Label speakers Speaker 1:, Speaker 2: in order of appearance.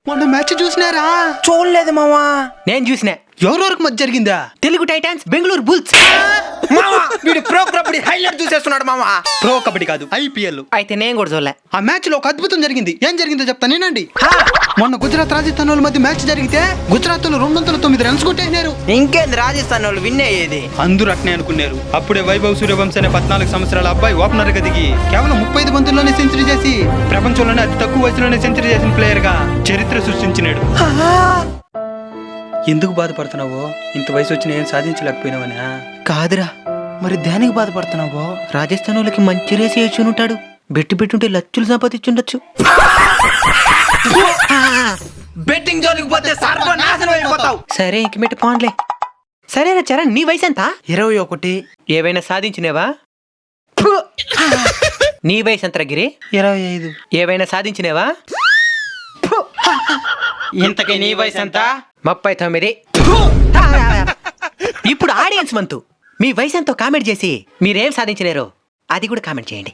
Speaker 1: మొన్న మ్యాచ్ చూసినారా?
Speaker 2: చూడలేదు మావా.
Speaker 3: నేను చూసిన.
Speaker 1: ఎవరెవరికి మధ్య జరిగిందా?
Speaker 3: Telugu Titans Bengaluru bulls.
Speaker 2: మావా వీడు ప్రో కబడ్డీ హైలైట్ చూసేస్తున్నాడు మావా.
Speaker 1: ప్రో కబడ్డీ కాదు, ఐపీఎల్.
Speaker 3: అయితే నేను కూడా చూడలే.
Speaker 1: ఆ మ్యాచ్ లో ఒక అద్భుతం జరిగింది. ఏం జరిగిందో చెప్తా నేనండి. మొన్న గుజరాత్ రాజస్థాన్ వాళ్ళ మధ్య మ్యాచ్ జరిగితే గుజరాత్ వాళ్ళు 209 రన్స్ కొట్టేసినారు.
Speaker 2: ఇంకేంది రాజస్థాన్ వాళ్ళు విన్ అయ్యేది.
Speaker 1: అందరూ అట్నే అనుకున్నారు. అప్పుడే వైభవ్ సూర్యవంశీ అనే 14 సంవత్సరాల అబ్బాయి ఓపెనర్ గా దిగి కేవలం 35 బంతుల్లోనే సెంచరీ చేసి ప్రపంచంలోనే అతి తక్కువ వయసులోనే సెంచరీ చేసిన ప్లేయర్ గా చరిత్ర సృష్టించినాడు. ఎందుకు బాధపడుతున్నావో? ఇంత వయసు వచ్చిన ఏం సాధించలేకపోయినావనా?
Speaker 3: కాదురా, మరి దేనికి బాధపడుతున్నావో? రాజస్థాన్ వాళ్ళకి మంచి రేసి వేసి ఉంటాడు. పెట్టుంటే లచ్చులు సంపాదించుండొచ్చు.
Speaker 2: బెట్టింగ్ జోలికి పోతే సర్వనాశనం అయిపోతావు.
Speaker 3: సరే ఇంక మెట్టు పోన్లే. సరేనా చరణ్, నీ వయసు ఎంత?
Speaker 2: 21.
Speaker 3: ఏవైనా సాధించినేవా? నీ వయసు ఎంత గిరి?
Speaker 2: 25.
Speaker 3: ఏవైనా సాధించినేవా?
Speaker 2: ఇంతకీ నీ వయసు ఎంత?
Speaker 3: 39. ఇప్పుడు ఆడియన్స్ వంతు. మీ వయసు ఎంతో కామెంట్ చేసి మీరేం సాధించినారో అది కూడా కామెంట్ చేయండి.